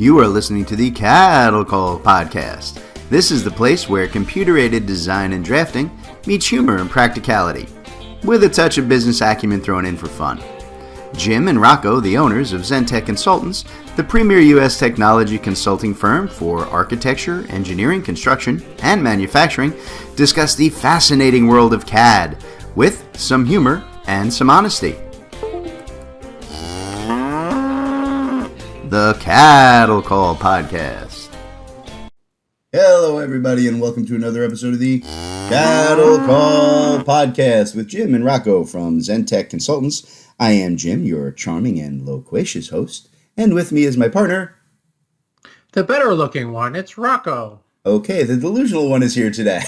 You are listening to the CADDle Call podcast. This is the place where computer-aided design and drafting meets humor and practicality, with a touch of business acumen thrown in for fun. Jim and Rocco, the owners of Zentac Consultants, the premier U.S. technology consulting firm for architecture, engineering, construction, and manufacturing, discuss the fascinating world of CAD with some humor and some honesty. The CADDle Call podcast. Hello, everybody, and welcome to another episode of the CADDle Call podcast with Jim and Rocco from Zentac Consultants. I am Jim, your charming and loquacious host, and with me is my partner, the better-looking one. It's Rocco. Okay, the delusional one is here today.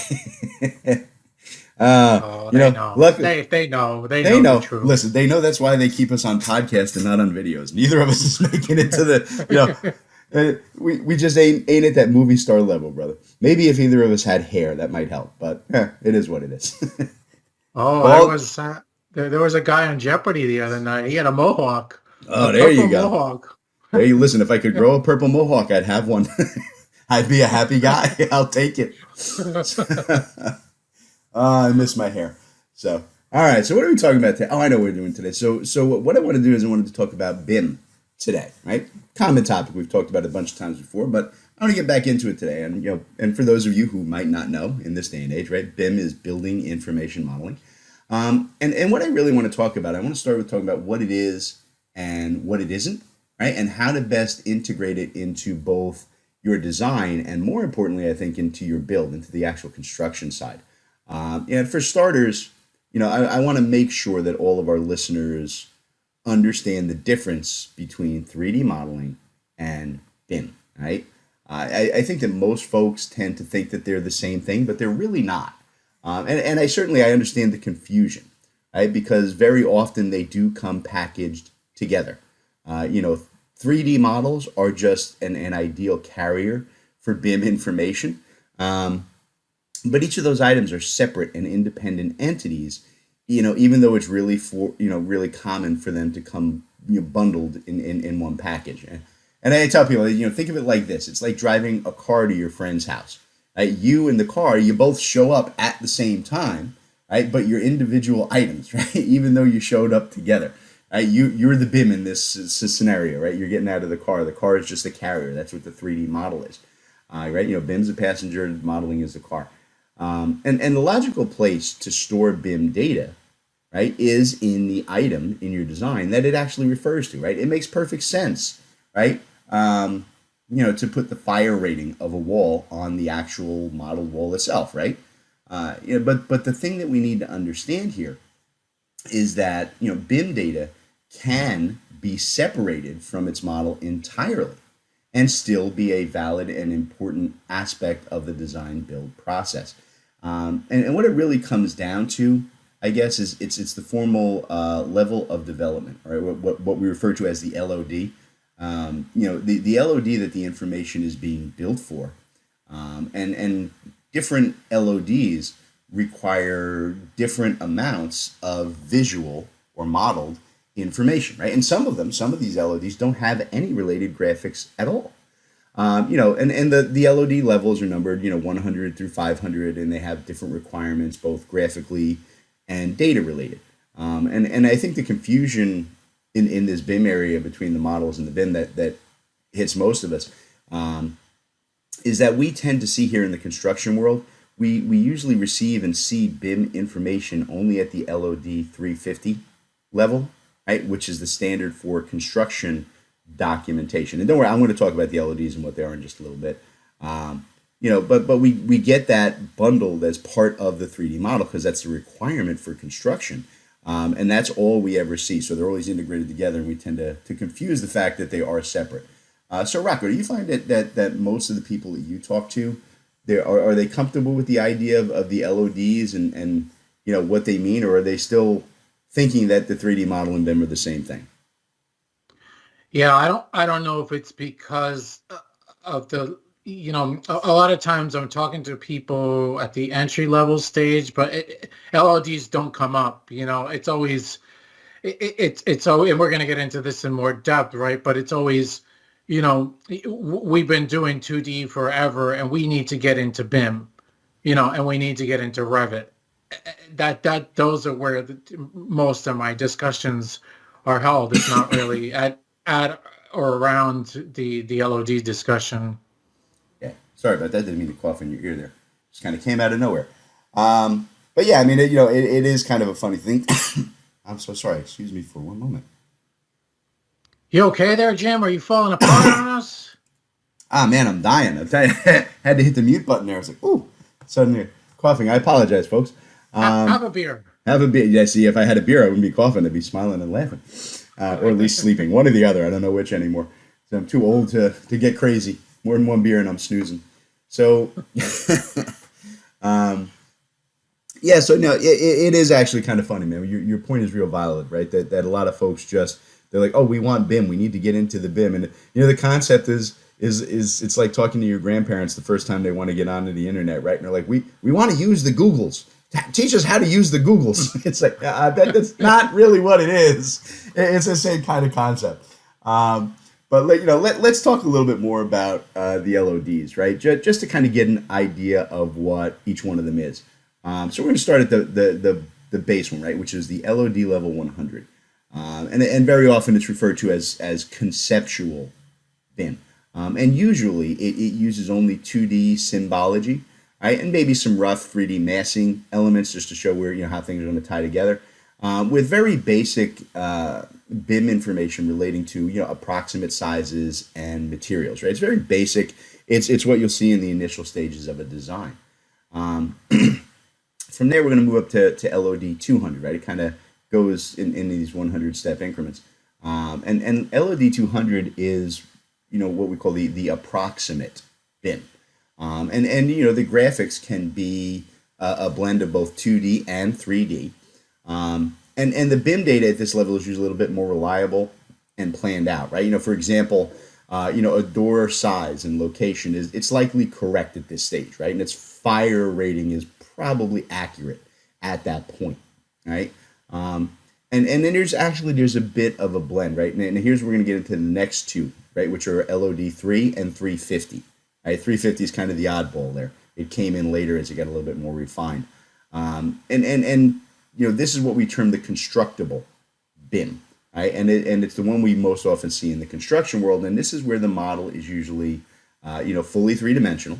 They know. They know the truth. Listen, they know that's why they keep us on podcast and not on videos. Neither of us is making it to the, we just ain't at that movie star level, brother. Maybe if either of us had hair, that might help, but it is what it is. There was a guy on Jeopardy the other night. He had a mohawk. Oh, there you go. Mohawk. There you listen. If I could grow a purple mohawk, I'd have one. I'd be a happy guy. I'll take it. I miss my hair. So, all right. So what are we talking about today? Oh, I know what we're doing today. So what I want to do is I wanted to talk about BIM today, right? Common topic. We've talked about it a bunch of times before, but I want to get back into it today. And for those of you who might not know in this day and age, right? BIM is Building Information Modeling. And what I really want to talk about, I want to start with talking about what it is and what it isn't, right? And how to best integrate it into both your design and, more importantly, I think, into your build, into the actual construction side. And for starters, I want to make sure that all of our listeners understand the difference between 3D modeling and BIM, right? I think that most folks tend to think that they're the same thing, but they're really not. And I understand the confusion, right? Because very often they do come packaged together. 3D models are just an ideal carrier for BIM information. But each of those items are separate and independent entities, even though it's really really common for them to come bundled in one package. And I tell people, think of it like this. It's like driving a car to your friend's house. Right? You and the car, you both show up at the same time, right? But you're individual items, right? Even though you showed up together. Right? You're the BIM in this scenario, right? You're getting out of the car. The car is just a carrier. That's what the 3D model is, right? BIM's a passenger, modeling is the car. And the logical place to store BIM data, right, is in the item in your design that it actually refers to, right? It makes perfect sense, right? To put the fire rating of a wall on the actual model wall itself, right? But the thing that we need to understand here is that, BIM data can be separated from its model entirely and still be a valid and important aspect of the design build process. And what it really comes down to, I guess, is it's the formal level of development, right? What we refer to as the LOD. The LOD that the information is being built for, and different LODs require different amounts of visual or modeled information, right? And some of these LODs don't have any related graphics at all. And the LOD levels are numbered, 100 through 500, and they have different requirements, both graphically and data related. And I think the confusion in this BIM area between the models and the BIM that hits most of us is that we tend to see here in the construction world, we usually receive and see BIM information only at the LOD 350 level, right, which is the standard for construction documentation. And don't worry, I'm going to talk about the LODs and what they are in just a little bit. But we get that bundled as part of the 3D model because that's the requirement for construction. And that's all we ever see. So they're always integrated together, and we tend to confuse the fact that they are separate. So Rocco, do you find that most of the people that you talk to, are they comfortable with the idea of the LODs and what they mean, or are they still thinking that the 3D model and BIM are the same thing? Yeah, I don't know if it's because of the, a lot of times I'm talking to people at the entry level stage, but LODs don't come up. It's always, it's always, and we're going to get into this in more depth, right? But it's always we've been doing 2D forever, and we need to get into BIM, and we need to get into Revit. Those are where most of my discussions are held. It's not really at or around the LOD discussion. Yeah, sorry about that. Didn't mean to cough in your ear there. Just kind of came out of nowhere. But yeah, I mean, it is kind of a funny thing. I'm so sorry. Excuse me for one moment. You okay there, Jim? Are you falling apart on us? Ah, man, I'm dying. I tell you, had to hit the mute button there. I was like, ooh, suddenly coughing. I apologize, folks. Have a beer. Have a beer. Yeah, see, if I had a beer, I wouldn't be coughing. I'd be smiling and laughing. Or at least sleeping. One or the other. I don't know which anymore. So I'm too old to get crazy. More than one beer and I'm snoozing. So, yeah, so no, it is actually kind of funny, man. Your point is real valid, right? That a lot of folks they're like, oh, we want BIM. We need to get into the BIM. And, the concept is it's like talking to your grandparents the first time they want to get onto the internet, right? And they're like, we want to use the Googles. Teach us how to use the Googles. It's like, that's not really what it is. It's the same kind of concept. But let's talk a little bit more about the LODs, right? Just to kind of get an idea of what each one of them is. So we're going to start at the base one, right, which is the LOD level 100. And very often it's referred to as conceptual BIM. And usually it uses only 2D symbology, right, and maybe some rough 3D massing elements just to show where how things are going to tie together, with very basic BIM information relating to approximate sizes and materials. Right, it's very basic. It's what you'll see in the initial stages of a design. From there, we're going to move up to LOD 200. Right, it kind of goes in these 100-step increments, and LOD 200 is what we call the approximate BIM. And the graphics can be a blend of both 2D and 3D. And the BIM data at this level is usually a little bit more reliable and planned out, right? For example, a door size and location it's likely correct at this stage, right? And its fire rating is probably accurate at that point, right? And then there's a bit of a blend, right? And here's where we're going to get into the next two, right, which are LOD 3 and 350. Right, 350 is kind of the oddball there. It came in later as it got a little bit more refined. And this is what we term the constructable BIM, right? And it's the one we most often see in the construction world. And this is where the model is usually, fully three-dimensional,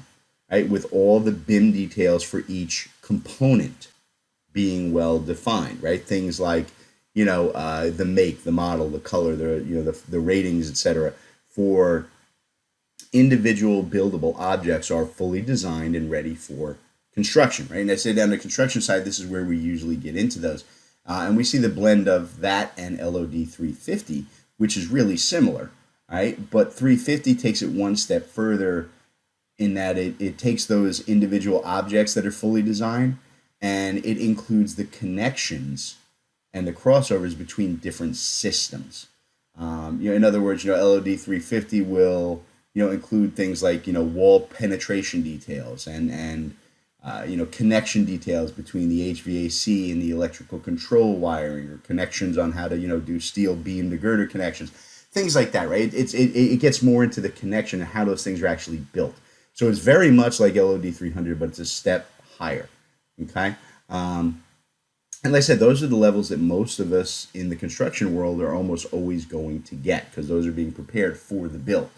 right, with all the BIM details for each component being well defined, right? Things like, the make, the model, the color, the ratings, etc. for individual buildable objects are fully designed and ready for construction, right? And I say on the construction side, this is where we usually get into those. And we see the blend of that and LOD 350, which is really similar, right? But 350 takes it one step further in that it takes those individual objects that are fully designed and it includes the connections and the crossovers between different systems. In other words, LOD 350 will include things like wall penetration details and connection details between the HVAC and the electrical control wiring, or connections on how to do steel beam to girder connections, things like that, right? It gets more into the connection and how those things are actually built. So it's very much like LOD 300, but it's a step higher. Okay. And like I said, those are the levels that most of us in the construction world are almost always going to get because those are being prepared for the build.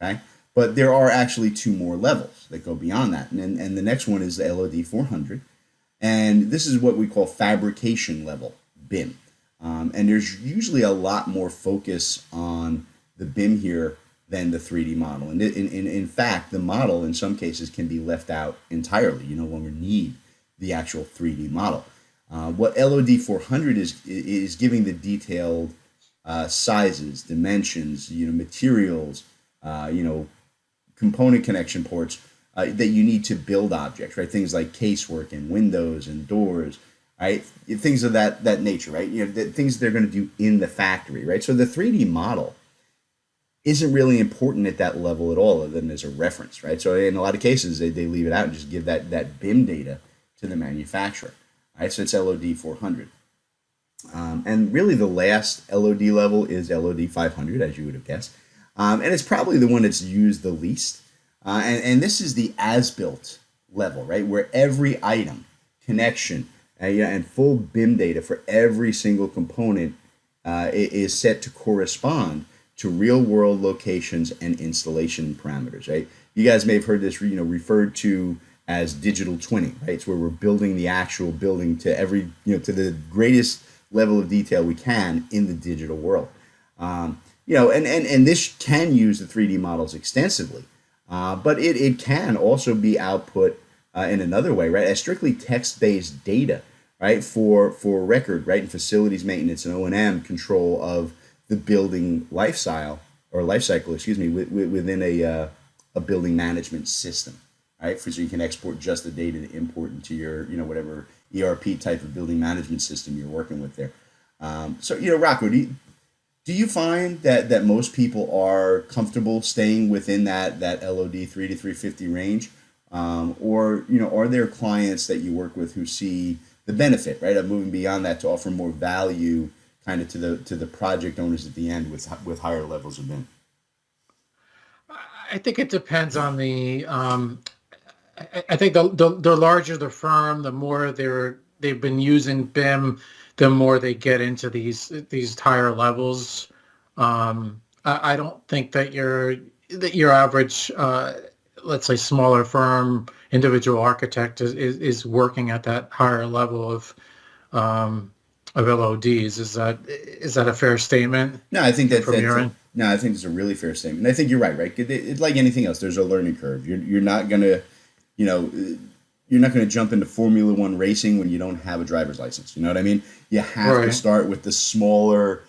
Okay, but there are actually two more levels that go beyond that, and the next one is the LOD 400, and this is what we call fabrication level BIM, and there's usually a lot more focus on the BIM here than the 3D model, and in fact, the model in some cases can be left out entirely. You no longer need the actual 3D model. What LOD 400 is giving the detailed sizes, dimensions, materials. Component connection ports that you need to build objects, right? Things like casework and windows and doors, right? Things of that nature, right? The things they're going to do in the factory, right? So the 3D model isn't really important at that level at all, other than as a reference, right? So in a lot of cases, they leave it out and just give that BIM data to the manufacturer, right? So it's LOD 400. And really the last LOD level is LOD 500, as you would have guessed. And it's probably the one that's used the least. And this is the as-built level, right? Where every item, connection, and full BIM data for every single component is set to correspond to real-world locations and installation parameters, right? You guys may have heard this, referred to as digital twinning, right? It's where we're building the actual building to every, to the greatest level of detail we can in the digital world. And this can use the 3D models extensively, but it can also be output in another way, right? As strictly text-based data, right? For record, right? And facilities maintenance and O&M control of the building lifecycle, within a building management system, right? So you can export just the data to import into your, whatever ERP type of building management system you're working with there. Rocco, do you find that most people are comfortable staying within that LOD 3 to 350 range? Or are there clients that you work with who see the benefit, right, of moving beyond that to offer more value kind of to the project owners at the end with higher levels of BIM? I think it depends on the. I think the larger the firm, the more they've been using BIM, the more they get into these higher levels. I don't think that your average, let's say, smaller firm individual architect is working at that higher level of LODs. Is that a fair statement? No, I think from your end? No, I think it's a really fair statement. I think you're right. It's like anything else. There's a learning curve. You're not gonna, you're not gonna jump into Formula One racing when you don't have a driver's license. You know what I mean? You have to start with the smaller,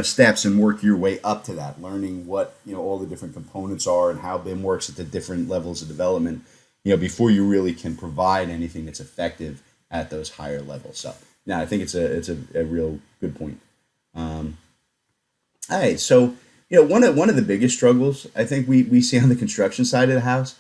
steps and work your way up to that. Learning what all the different components are and how BIM works at the different levels of development. Before you really can provide anything that's effective at those higher levels. So, yeah, I think it's a real good point. All right, so one of the biggest struggles I think we see on the construction side of the house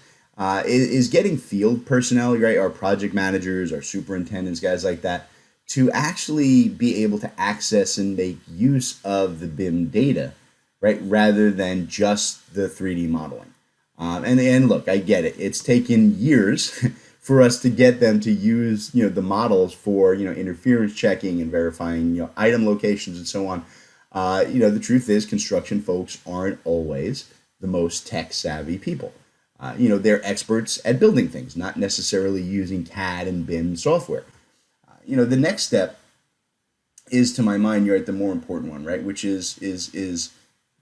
is getting field personnel, right? Our project managers, our superintendents, guys like that, to actually be able to access and make use of the BIM data, right, rather than just the 3D modeling. And look, I get it. It's taken years for us to get them to use the models for interference checking and verifying item locations and so on. The truth is, construction folks aren't always the most tech savvy people. They're experts at building things, not necessarily using CAD and BIM software. The next step is, to my mind, you're at the more important one, right? Which is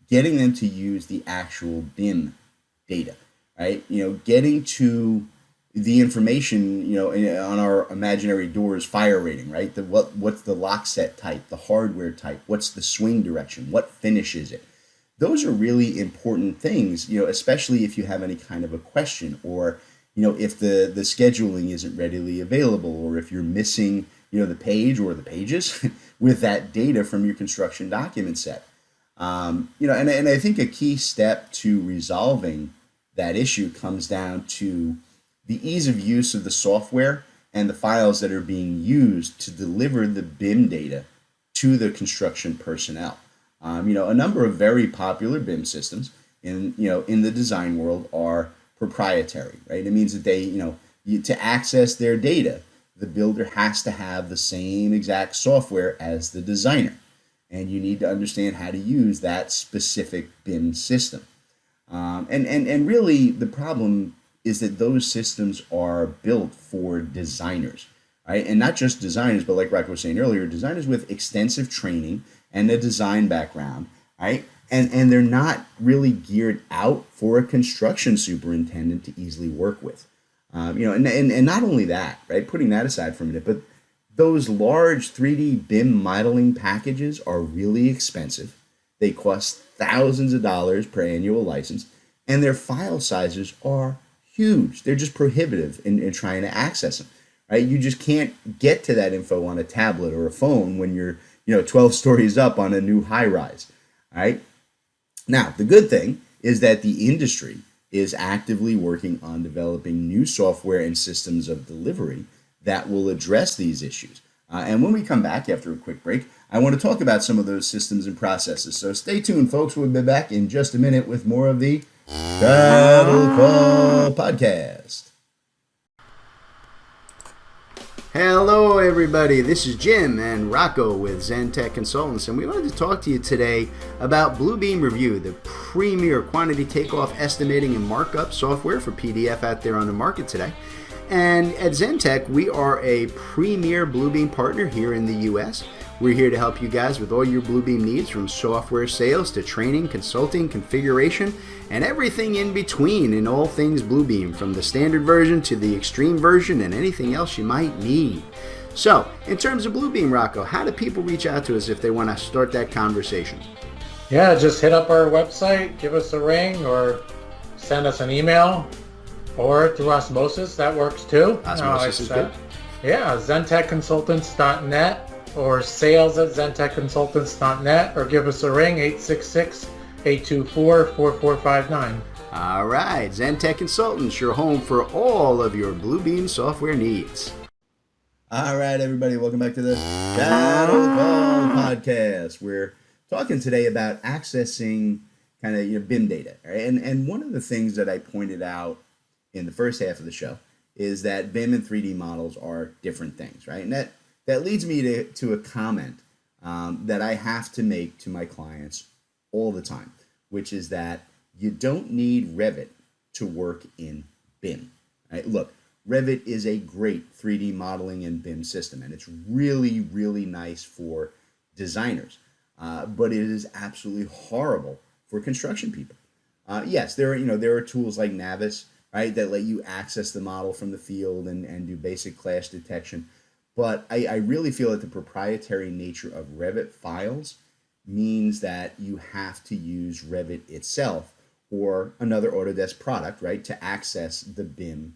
getting them to use the actual BIM data, right? Getting to the information, on our imaginary doors fire rating, right? What's the lock set type, the hardware type, what's the swing direction, what finish is it? Those are really important things, especially if you have any kind of a question, or if the scheduling isn't readily available, or if you're missing the page or the pages with that data from your construction document set. And I think a key step to resolving that issue comes down to the ease of use of the software and the files that are being used to deliver the BIM data to the construction personnel. A number of very popular BIM systems in the design world are proprietary, right? It means that they, to access their data, the builder has to have the same exact software as the designer. And you need to understand how to use that specific BIM system. And really the problem is that those systems are built for designers, right? And not just designers, but like Rocco was saying earlier, designers with extensive training and a design background, right? And they're not really geared out for a construction superintendent to easily work with. And not only that, right? Putting that aside for a minute, but those large 3D BIM modeling packages are really expensive. They cost thousands of dollars per annual license, and their file sizes are huge. They're just prohibitive in trying to access them, right? You just can't get to that info on a tablet or a phone when you're 12 stories up on a new high rise, right? Now, the good thing is that the industry is actively working on developing new software and systems of delivery that will address these issues. And when we come back after a quick break, I want to talk about some of those systems and processes. So stay tuned, folks. We'll be back in just a minute with more of the CADDle Call podcast. Hello, everybody. This is Jim and Rocco with Zentac Consultants, and we wanted to talk to you today about Bluebeam Review, the premier quantity takeoff estimating and markup software for PDF out there on the market today. And at Zentac, we are a premier Bluebeam partner here in the U.S. We're here to help you guys with all your Bluebeam needs, from software sales to training, consulting, configuration, and everything in between in all things Bluebeam, from the standard version to the extreme version and anything else you might need. So, in terms of Bluebeam, Rocco, how do people reach out to us if they want to start that conversation? Yeah, just hit up our website, give us a ring, or send us an email, or through osmosis. That works too. Osmosis is good. Yeah, zentacconsultants.net or sales@zentacconsultants.net, or give us a ring, 866-824-4459. All right, Zentac Consultants, your home for all of your Bluebeam software needs. All right, everybody, welcome back to the CADDle Call podcast. We're talking today about accessing kind of BIM data, right? And one of the things that I pointed out in the first half of the show is that BIM and 3D models are different things, right? And that leads me to a comment that I have to make to my clients all the time, which is that you don't need Revit to work in BIM. Right? Look, Revit is a great 3D modeling and BIM system, and it's really, really nice for designers, but it is absolutely horrible for construction people. Yes, there are tools like Navis, right, that let you access the model from the field and do basic clash detection. But I really feel that the proprietary nature of Revit files means that you have to use Revit itself or another Autodesk product, right, to access the BIM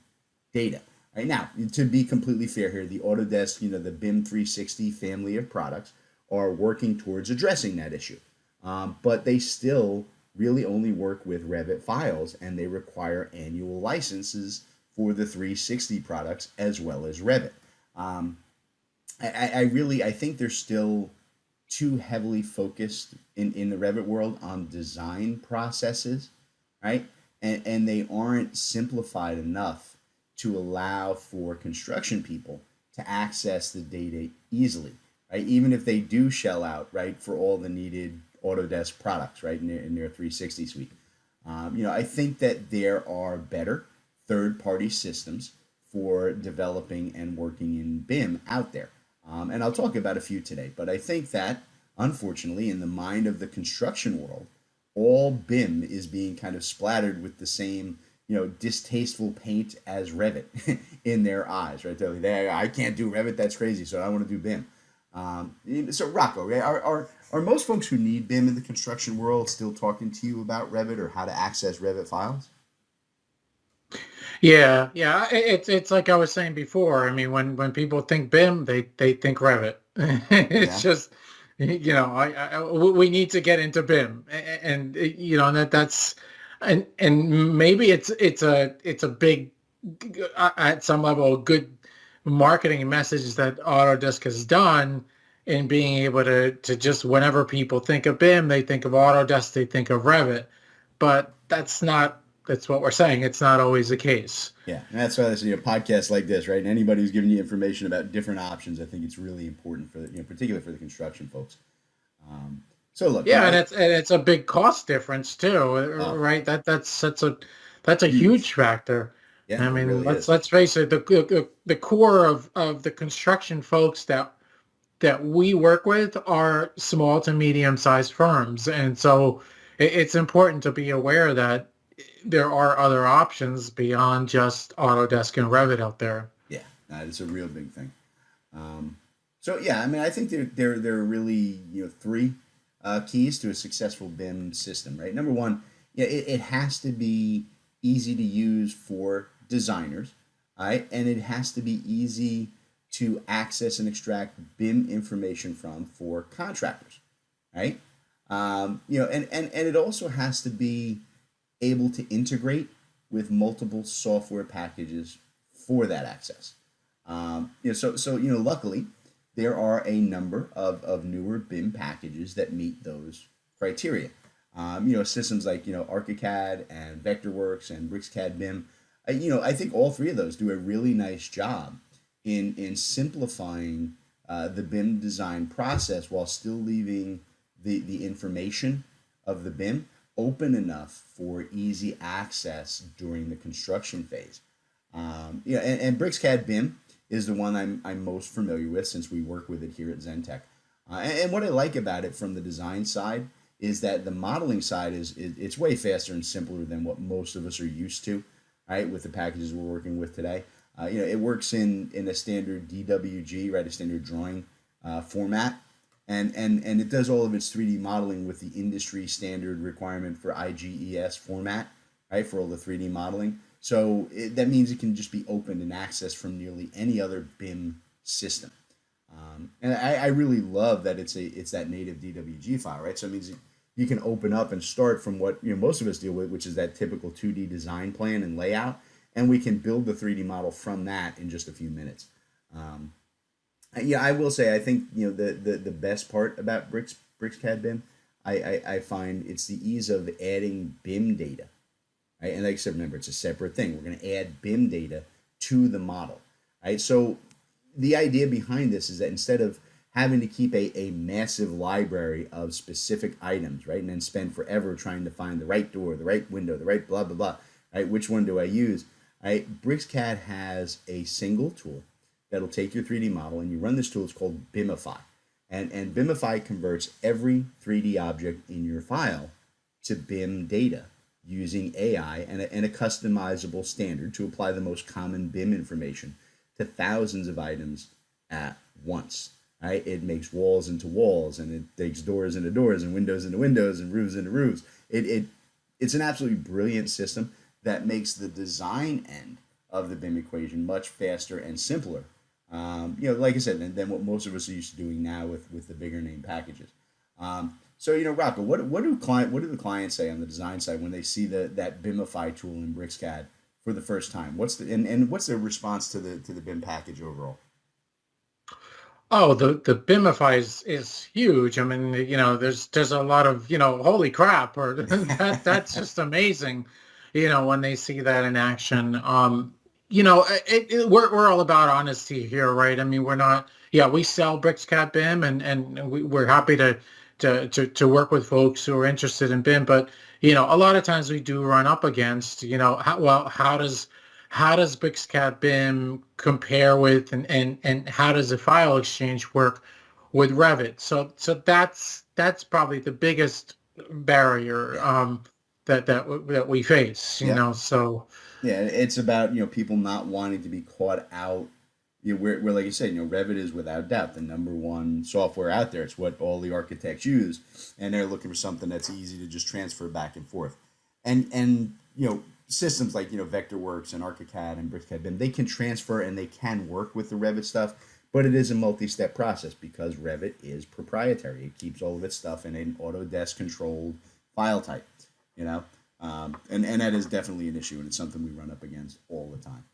data. Right now, to be completely fair here, the Autodesk, the BIM 360 family of products are working towards addressing that issue. But they still really only work with Revit files, and they require annual licenses for the 360 products as well as Revit. I think they're still too heavily focused in the Revit world on design processes, right? And they aren't simplified enough to allow for construction people to access the data easily, right? Even if they do shell out, right, for all the needed Autodesk products, right, in their 360 suite. I think that there are better third-party systems for developing and working in BIM out there. And I'll talk about a few today, but I think that, unfortunately, in the mind of the construction world, all BIM is being kind of splattered with the same, distasteful paint as Revit in their eyes, right? I can't do Revit, that's crazy, so I want to do BIM. So Rocco, right, are most folks who need BIM in the construction world still talking to you about Revit or how to access Revit files? Yeah. It's like I was saying before. I mean, when people think BIM, they think Revit. It's just, we need to get into BIM, and that's, and maybe it's a big, at some level, a good marketing message that Autodesk has done in being able to just, whenever people think of BIM, they think of Autodesk, they think of Revit, but that's what we're saying. It's not always the case. Yeah, and that's why there's podcasts like this, right? And anybody who's giving you information about different options, I think it's really important for particularly for the construction folks. So look, yeah, and it's a big cost difference too, right? That's a huge factor. Yeah, I mean, really let's face it, the core of the construction folks that we work with are small to medium sized firms, and so it's important to be aware that there are other options beyond just Autodesk and Revit out there. Yeah, it's a real big thing. So yeah, I mean, I think there are really three keys to a successful BIM system, right? Number one, it has to be easy to use for designers, right? And it has to be easy to access and extract BIM information from for contractors, right? And it also has to be able to integrate with multiple software packages for that access. Luckily, there are a number of newer BIM packages that meet those criteria. Systems like ArchiCAD and Vectorworks and Bricscad Bim. I think all three of those do a really nice job in simplifying the BIM design process while still leaving the information of the BIM open enough for easy access during the construction phase. And Bricscad Bim is the one I'm most familiar with since we work with it here at Zentac. And what I like about it from the design side is that the modeling side it's way faster and simpler than what most of us are used to, right? With the packages we're working with today. It works in a standard DWG, right? A standard drawing format. And it does all of its 3D modeling with the industry standard requirement for IGES format, right? For all the 3D modeling. So that means it can just be opened and accessed from nearly any other BIM system. And I really love that it's that native DWG file, right? So it means you can open up and start from what most of us deal with, which is that typical 2D design plan and layout, and we can build the 3D model from that in just a few minutes. I will say I think the best part about Bricscad Bim, I find it's the ease of adding BIM data. Right? And like I said, remember, it's a separate thing. We're going to add BIM data to the model. Right? So the idea behind this is that instead of having to keep a massive library of specific items, right, and then spend forever trying to find the right door, the right window, the right blah, blah, blah, right, which one do I use? Right? Bricscad has a single tool that'll take your 3D model, and you run this tool. It's called Bimify. And Bimify converts every 3D object in your file to BIM data using AI and a customizable standard to apply the most common BIM information to thousands of items at once. Right? It makes walls into walls, and it takes doors into doors, and windows into windows, and roofs into roofs. It's an absolutely brilliant system that makes the design end of the BIM equation much faster and simpler. Like I said, than what most of us are used to doing now with the bigger name packages. Rocco, what do the clients say on the design side when they see that Bimify tool in Bricscad for the first time? What's their response to the BIM package overall? Oh, the Bimify is huge. I mean, there's a lot of, holy crap, or that's just amazing, when they see that in action. We're all about honesty here, right? I mean, we're not, we sell Bricscad Bim, and we're happy to work with folks who are interested in BIM, but a lot of times we do run up against, how does Bricscad Bim compare with, and how does the file exchange work with Revit? So that's probably the biggest barrier that we face. So it's about people not wanting to be caught out. Where like you said, Revit is without doubt the number one software out there. It's what all the architects use, and they're looking for something that's easy to just transfer back and forth. And systems like Vectorworks and ArchiCAD and Bricscad Bim, they can transfer and they can work with the Revit stuff, but it is a multi-step process because Revit is proprietary. It keeps all of its stuff in an Autodesk controlled file type, and that is definitely an issue, and it's something we run up against all the time.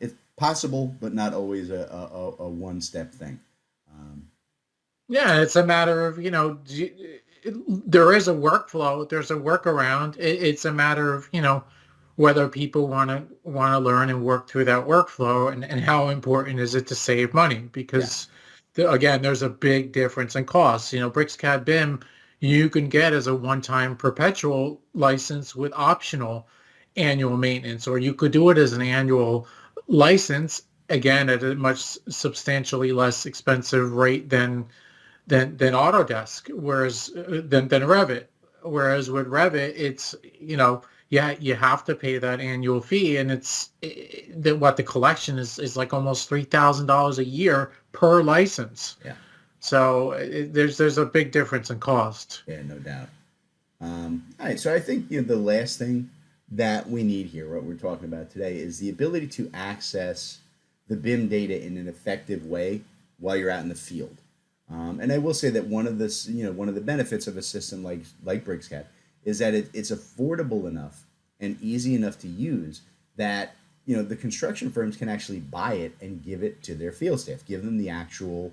It's possible, but not always a one-step thing. It's a matter of, there is a workflow, there's a workaround. It's a matter of, whether people want to learn and work through that workflow, and how important is it to save money, because again, there's a big difference in costs. Bricscad Bim, you can get as a one-time perpetual license with optional annual maintenance, or you could do it as an annual license, again at a much substantially less expensive rate than Autodesk, whereas than Revit. Whereas with Revit, it's you have to pay that annual fee, and what the collection is like almost $3,000 a year per license. Yeah. So there's a big difference in cost. Yeah, no doubt. All right, so I think the last thing that we need here, what we're talking about today, is the ability to access the BIM data in an effective way while you're out in the field. And I will say that one of the benefits of a system like Bricscad is that it's affordable enough and easy enough to use that the construction firms can actually buy it and give it to their field staff, give them the actual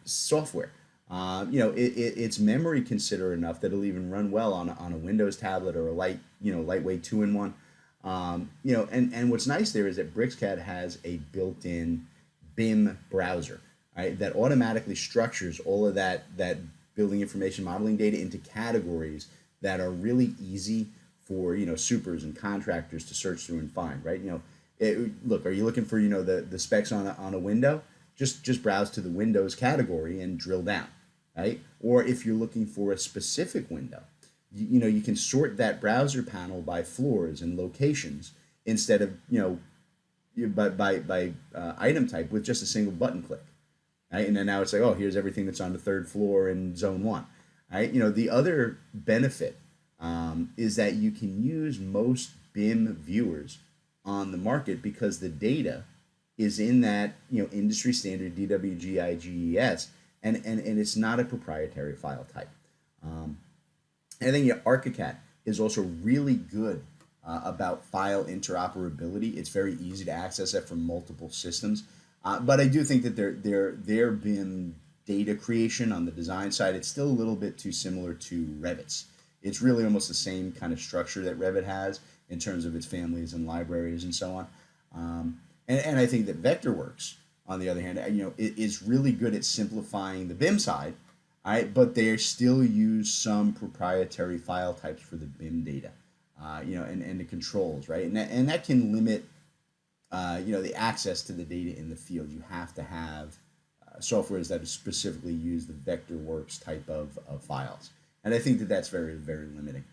software. It's memory considerate enough that it'll even run well on a Windows tablet or a lightweight 2-in-1. And what's nice there is that Bricscad has a built-in BIM browser, right, that automatically structures all of that building information modeling data into categories that are really easy for supers and contractors to search through and find, right? Look, are you looking for the specs on a window? Just browse to the Windows category and drill down, right? Or if you're looking for a specific window, you can sort that browser panel by floors and locations instead of by item type with just a single button click, right? And then now it's like, oh, here's everything that's on the 3rd floor in zone 1, right? The other benefit is that you can use most BIM viewers on the market because the data is in that industry standard DWG-IGES, and it's not a proprietary file type. And I think ArchiCAD is also really good about file interoperability. It's very easy to access it from multiple systems, but I do think that their BIM data creation on the design side, it's still a little bit too similar to Revit's. It's really almost the same kind of structure that Revit has in terms of its families and libraries and so on. And I think that Vectorworks, on the other hand, is really good at simplifying the BIM side, right? But they still use some proprietary file types for the BIM data, and the controls, right? And that can limit, the access to the data in the field. You have to have softwares that specifically use the Vectorworks type of files. And I think that that's very, very limiting.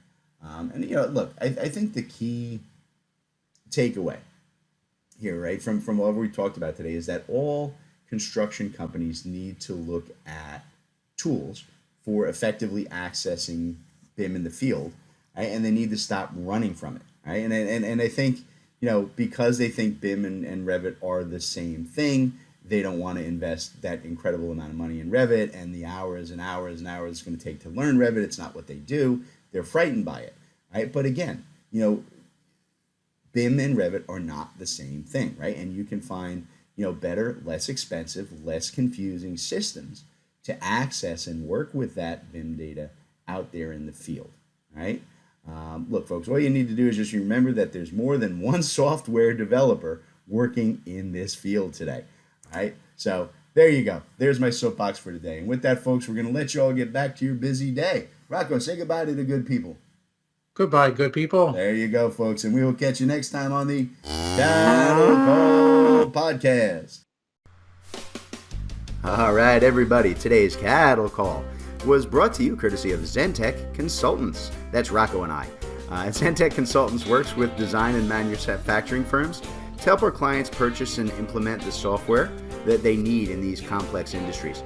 Look, I think the key takeaway here, right, from what we talked about today is that all construction companies need to look at tools for effectively accessing BIM in the field, right? And they need to stop running from it, right? And I think, because they think BIM and Revit are the same thing, they don't want to invest that incredible amount of money in Revit and the hours and hours and hours it's going to take to learn Revit. It's not what they do. They're frightened by it, right? But again, BIM and Revit are not the same thing, right? And you can find, better, less expensive, less confusing systems to access and work with that BIM data out there in the field, right? Look, folks, all you need to do is just remember that there's more than one software developer working in this field today, right? So there you go. There's my soapbox for today. And with that, folks, we're going to let you all get back to your busy day. Rocco, say goodbye to the good people. Goodbye, good people. There you go, folks. And we will catch you next time on the CADDle Call podcast. All right, everybody. Today's CADDle Call was brought to you courtesy of Zentac Consultants. That's Rocco and I. Zentac Consultants works with design and manufacturing firms to help our clients purchase and implement the software that they need in these complex industries.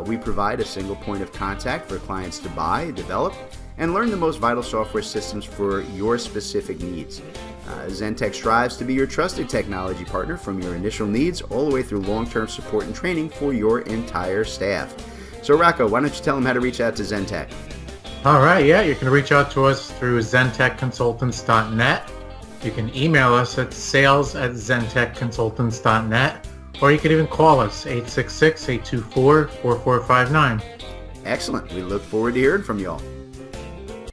We provide a single point of contact for clients to buy, develop, and learn the most vital software systems for your specific needs. Zentac strives to be your trusted technology partner from your initial needs all the way through long-term support and training for your entire staff. So Rocco, why don't you tell them how to reach out to Zentac? All right, yeah, you can reach out to us through zentacconsultants.net. You can email us at sales@zentacconsultants.net, or you can even call us, 866-824-4459. Excellent. We look forward to hearing from you all.